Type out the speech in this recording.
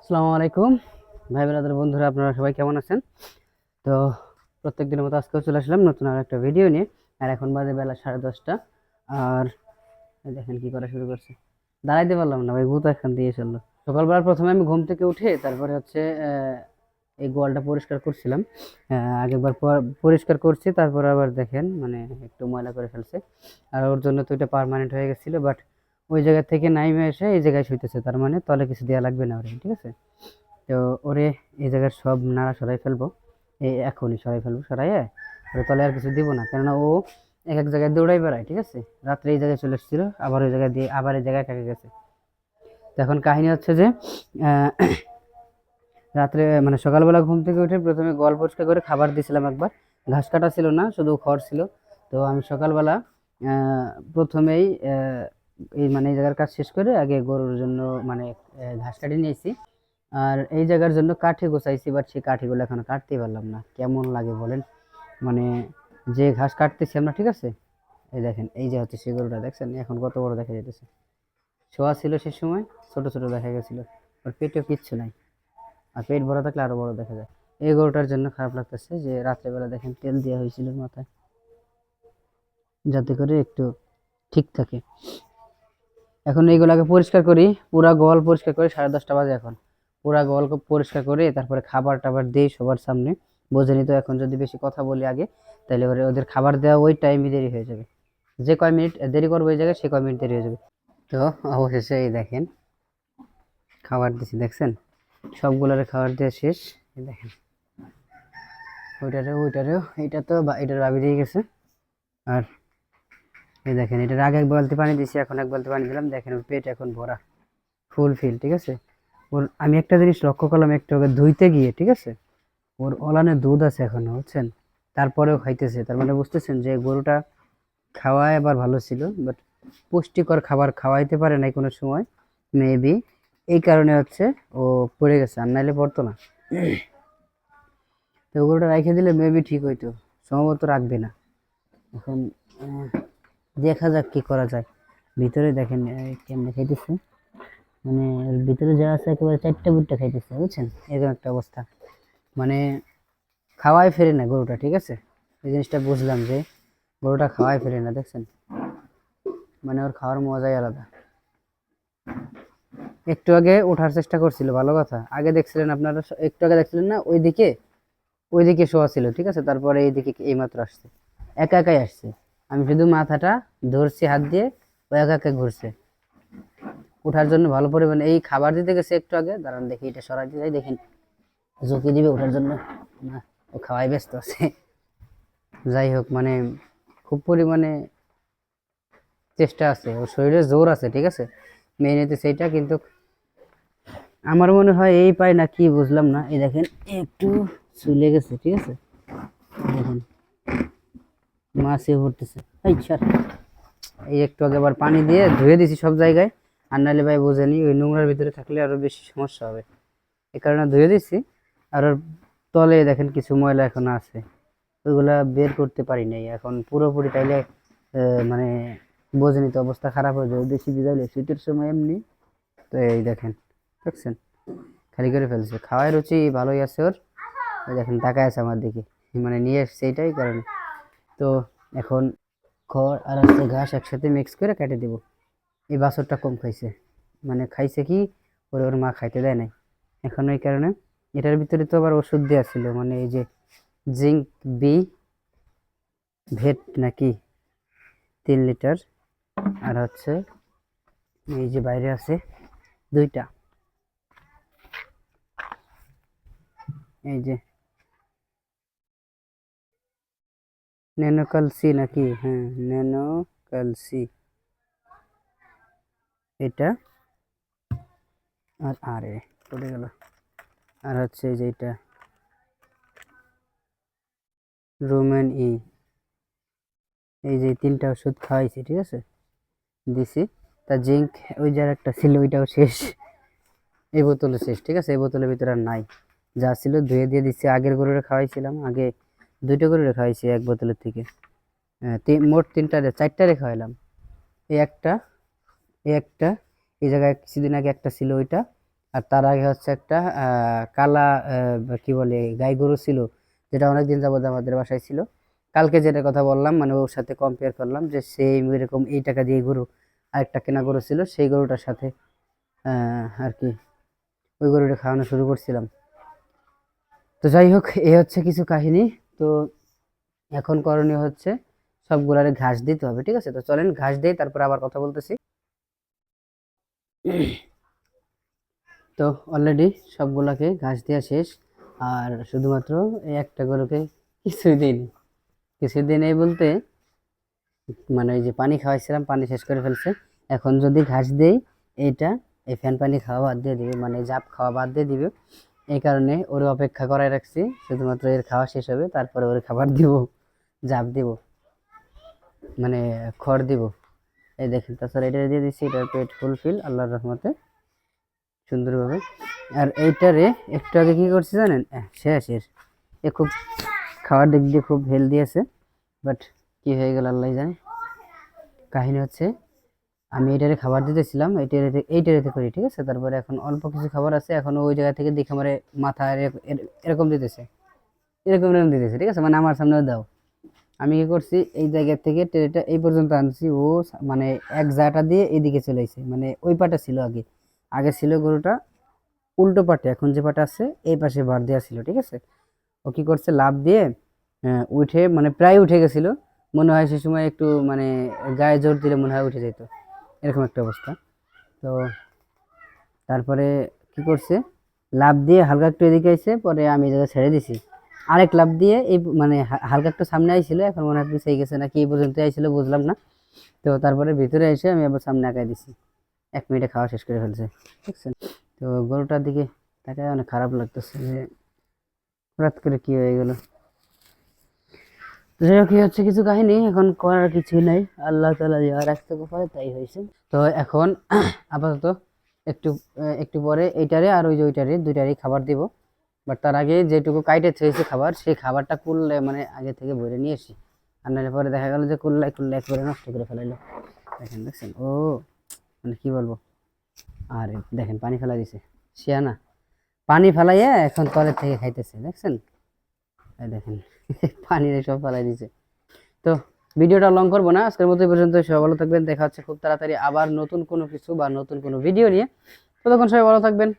আসসালামু আলাইকুম ভাই ব্রাদার বন্ধুরা, আপনারা সবাই কেমন আছেন? তো প্রত্যেক দিনের মতো আজকেও চলে আসলাম নতুন আর একটা ভিডিও নিয়ে। আর এখন বাজে বেলা 10:30। আর এই দেখেন কি করা শুরু করছে, দাঁড়াইতে পারলাম না ভাই, ভূত এখান দিয়ে চললো। সকালবেলা প্রথমে আমি ঘুম থেকে উঠে তারপরে হচ্ছে এই গোয়ালটা পরিষ্কার করছিলাম। আগেরবার পরিষ্কার করছি, তারপর আবার দেখেন মানে একটু ময়লা করে ফেলছে। আর ওর জন্য তো এটা পার্মানেন্ট হয়ে গেছিলো, বাট ওই জায়গা থেকে নাইমে এসে এই জায়গায় শুইতেছে, তার মানে তলে কিছু দেওয়া লাগবে না ওরে, ঠিক আছে? তো ওরে এই জায়গার সব নাড়া সরাই ফেলবো, এই এখনই সরাই ফেলবো, সরাইয়ে ওরে তলে আর কিছু দিব না, কেননা ও এক এক জায়গায় দৌড়াই বেড়ায়, ঠিক আছে? রাত্রে এই জায়গায় চলে এসেছিল, আবার ওই জায়গায় দিয়ে আবার এই জায়গায় কাকে গেছে। তো এখন কাহিনী হচ্ছে যে আহ, রাত্রে মানে সকালবেলা ঘুম থেকে উঠে প্রথমে গোয়াল পরিষ্কার করে খাবার দিয়েছিলাম একবার। ঘাস কাটা ছিল না, শুধু খড় ছিল। তো আমি সকালবেলা প্রথমেই এই মানে এই জায়গার কাজ শেষ করে আগে গরুর জন্য মানে ঘাস কাটিয়ে নিয়েছি। আর এই জায়গার জন্য কাঠি গোছাইছি, বাট সেই কাঠিগুলো এখনো কাটতেই পারলাম না। কেমন লাগে বলেন? মানে যে ঘাস কাটতেছি আমরা, ঠিক আছে? এই দেখেন, এই যে হচ্ছে সেই গরুটা, দেখছেন এখন কত বড় দেখা যাইতেছে। শোয়া ছিল সে সময়, ছোট ছোট দেখা গেছিল। ওর পেটেও কিচ্ছু নাই, আর পেট ভরা থাকলে আরো বড় দেখা যায়। এই গরুটার জন্য খারাপ লাগতেছে যে রাত্রেবেলা দেখেন তেল দেওয়া হয়েছিল মাথায়, যাতে করে একটু ঠিক থাকে। এখন এইগুলাকে পরিষ্কার করি, পুরা গোয়াল পরিষ্কার করে 10:30 বাজে এখন। পুরা গোয়াল পরিষ্কার করে তারপরে খাবার টাবার দিই সবার সামনে। বোঝেনি তো, এখন যদি বেশি কথা বলি আগে, তাহলে ওদের খাবার দেওয়া ওই টাইমই দেরি হয়ে যাবে। যে কয় মিনিট দেরি করবো ওই জায়গায়, সে কয় মিনিট দেরি হয়ে যাবে। তো অবশেষে এই দেখেন খাবার দিছি, দেখছেন? সবগুলোরে খাবার দেওয়া শেষ। এই দেখেন ওইটারেও এটা তো এটার ভাবি দিয়ে গেছে। আর এই দেখেন এটার আগে এক বালতি পানি দিছি, এখন এক বালতি পানি দিলাম। দেখেন ওর পেট এখন ভরা, ফুল ফিল, ঠিক আছে? ওর আমি একটা জিনিস লক্ষ্য করলাম একটু আগে ধুইতে গিয়ে, ঠিক আছে? ওর অলানে দুধ আছে এখনো, বুঝছেন? তারপরেও খাইতেছে, তার মানে বুঝতেছেন যে গরুটা খাওয়ায় আবার ভালো ছিল, বাট পুষ্টিকর খাবার খাওয়াইতে পারে নাই কোনো সময়, মেবি এই কারণে হচ্ছে ও পড়ে গেছে, আর নাইলে পড়তো না। তো গরুটা রেখে দিলে মেবি ঠিক হইতো, সম্ভবত রাখবে না এখন। দেখা যাক কি করা যায়। ভিতরে দেখেন কেমনে খাইতেছে, মানে এর ভিতরে যা আছে একেবারে চারটা বুটটা খাইতেছে, বুঝছেন? এরকম একটা অবস্থা, মানে খাওয়াই ফেরে না গরুটা, ঠিক আছে? এই জিনিসটা বুঝলাম যে গরুটা খাওয়াই ফেরে না, দেখছেন? মানে ওর খাওয়ার মজাই আলাদা। একটু আগে ওঠার চেষ্টা করছিল, ভালো কথা। আগে দেখছিলেন আপনারা, একটু আগে দেখছিলেন না ওইদিকে, ওইদিকে শোয়া ছিল, ঠিক আছে? তারপরে এইদিকে এইমাত্র আসছে, একা একাই আসছে। আমি শুধু মাথাটা ধরছি হাত দিয়ে, ও একা একা ঘুরছে। ওঠার জন্য ভালো পরিমাণে এই খাবার দিতে গেছে একটু আগে, দাঁড়ান দেখি এটা সরাই দিয়ে যাই, দেখেন ঝুঁকি দিবে ওঠার জন্য। না, ও খাওয়াই ব্যস্ত আছে। যাই হোক, মানে খুব পরিমাণে চেষ্টা আছে, ওর শরীরে জোর আছে, ঠিক আছে? মেনে নিতে সেইটা, কিন্তু আমার মনে হয় এই পায় না, কি বুঝলাম না। এই দেখেন একটু চলে গেছে, ঠিক আছে? দেখেন মাছে ভরতেছে। এই ছাড়, এই একটু আগে আবার পানি দিয়ে ধুয়ে দিছি সব জায়গায়। আর নাহলে ভাই বোঝেনি, ওই নোংরার ভিতরে থাকলে আরো বেশি সমস্যা হবে, এই কারণে ধুয়ে দিছি। আর ওর তলে দেখেন কিছু ময়লা এখনো আছে, ওইগুলা বের করতে পারি নাই এখন পুরোপুরি, তাইলে মানে বোঝেনি তো, অবস্থা খারাপ হয়ে যাবে বেশি ভিজাইলে শীতের সময় এমনি। তো এই দেখেন, দেখছেন খালি করে ফেলছে। খাওয়ার রুচি ভালোই আছে ওর, এই দেখেন তাকায় আছে আমার দিকে, মানে নিয়ে এসছে এইটাই কারণে। তো এখন খড় আর হচ্ছে ঘাস একসাথে মিক্স করে কেটে দিব। এই বাছুরটা কম খাইছে, মানে খাইছে কি, ওর ওর মা খাইতে দেয় নাই এখন, ওই কারণে। এটার ভিতরে তো আবার ওষুধ দেওয়া ছিল, মানে এই যে জিঙ্ক বি ভেট নাকি, 3 লিটার। আর হচ্ছে এই যে বাইরে আছে 2টা, এই যে ন্যানোকালসি নাকি, হ্যাঁ ন্যানোকালসি এটা। আর আরে পড়ে গেল। আর হচ্ছে এই যে এটা রোমান এই যে 3টা ওষুধ খাওয়াইছি, ঠিক আছে? দিছি। তা জিঙ্ক ওই যার একটা ছিল ওইটাও শেষ, এই বোতলে শেষ, ঠিক আছে? এই বোতলের ভিতরে আর নাই। যা ছিল ধুয়ে দিয়ে দিচ্ছি, আগের গরুরে খাওয়াইছিলাম আগে, 2টা গরুরে খাওয়াইছি এক বোতলের থেকে। মোট 3টা 4টা রে খাওয়াইলাম। এই একটা, এই একটা, এই জায়গায় কিছুদিন আগে একটা ছিল ওইটা, আর তার আগে হচ্ছে একটা কালা কি বলে গাই গরু ছিল, যেটা অনেকদিন যাবত আমাদের বাসায় ছিল। কালকে যেটা কথা বললাম মানে ওর সাথে কম্পেয়ার করলাম যে সেম এরকম এই টাকা দিয়ে গরু আরেকটা কেনা গরু ছিল, সেই গরুটার সাথে আর কি ওই গরুটা খাওয়ানো শুরু করছিলাম। তো যাই হোক, এই হচ্ছে কিছু কাহিনী। তো এখন করণীয় হচ্ছে সবগুলারে ঘাস দিতে হবে, ঠিক আছে? তো চলেন ঘাস দেই, তারপর আবার কথা বলতেছি। তো অলরেডি সবগুলাকে ঘাস দেওয়া শেষ, আর শুধুমাত্র এই একটা গরুকে কিছুদিন কিছুদিন এই বলতে মানে ওই যে পানি খাওয়াইছিলাম, পানি শেষ করে ফেলছে। এখন যদি ঘাস দেই, এইটা এই ফ্যান পানি খাওয়া বাদ দিয়ে দিবে, মানে জাপ খাওয়া বাদ দিয়ে দিবে। এই কারণে ওর অপেক্ষা করায় রাখছি, শুধুমাত্র এর খাওয়া শেষ হবে তারপরে ওর খাবার দিব, জাপ দিব, মানে খড় দিব। এই দেখেন, তাছাড়া এটা দিয়ে দিচ্ছি, এটার পেট ফুলফিল আল্লাহর রহমতে সুন্দরভাবে। আর এইটারে একটু আগে কি করছি জানেন? শেষ এর এ খুব খাওয়ার দিক দিয়ে খুব হেলদি আছে, বাট কি হয়ে গেল আল্লাহ জানে। কাহিনী হচ্ছে আমি এটারে খাবার দিতেছিলাম, এইটারে করি, ঠিক আছে? তারপরে এখন অল্প কিছু খাবার আছে, এখন ওই জায়গা থেকে দেখে আমার মাথা এরকম দিতেছে, এরকম এরকম দিতেছে, ঠিক আছে? মানে আমার সামনেও দাও। আমি কি করছি, এই জায়গা থেকে ট্রেটা এই পর্যন্ত আনছি, ও মানে এক জায়গাটা দিয়ে এদিকে চলে আসছে, মানে ওই পাটা ছিল আগে, আগে ছিল গরুটা উল্টো পাটে, এখন যে পাটা আছে এই পাশে ভার দেওয়া ছিল, ঠিক আছে? ও কি করছে, লাফ দিয়ে উঠে, মানে প্রায় উঠে গেছিল, মনে হয় সে সময় একটু মানে গায়ে জোর দিলে মনে হয় উঠে যেত, এরকম একটা অবস্থা। তো তারপরে কি করছে, লাফ দিয়ে হালকা একটু এদিকে আইছে, পরে আমি জায়গা ছেড়ে দিছি, আরেক লাফ দিয়ে এই মানে হালকা একটু সামনে আইছিল, এখন মনে হয় পিছিয়ে গেছে নাকি এই পর্যন্ত আইছিল বুঝলাম না। তো তারপরে ভিতরে এসে আমি আবার সামনে আঁকাই দিছি, 1 মিনিটে খাওয়া শেষ করে ফেলছে, বুঝছেন? তো গরুটার দিকে তাকায় অনেক খারাপ লাগতেছে যে হঠাৎ করে কি হয়ে গেল। যাই হোক, এই হচ্ছে কিছু কাহিনী, এখন করার কিছু নাই, আল্লাহ তাআলা যা রাখতে পারে তাই হয়েছে। তো এখন আপাতত একটু একটু পরে এইটারে আর ওই যে ওইটারে দুইটারই খাবার দিব, বাট তার আগে যেটুকু কাইটে থয়েছে খাবার, সেই খাবারটা কুললে মানে আগে থেকে ভরে নিয়ে আসি, আর নাহলে পরে দেখা গেল যে কুল্লাই কুল্লাই একবারে নষ্ট করে ফেলাইলো। দেখেন, দেখছেন? ও মানে কি বলবো, আরে দেখেন পানি ফেলা দিছে, শিয়ানা পানি ফেলাইয়া এখন তলের থেকে খাইতেছে, দেখছেন? এই দেখেন পানি সব ফেলাই দিছে। তো ভিডিওটা লং করবো না, আজকের মতো এই পর্যন্ত। সবাই ভালো থাকবেন, দেখা হচ্ছে খুব তাড়াতাড়ি আবার নতুন কোনো কিছু বা নতুন কোনো ভিডিও নিয়ে। ততক্ষণ সবাই ভালো থাকবেন।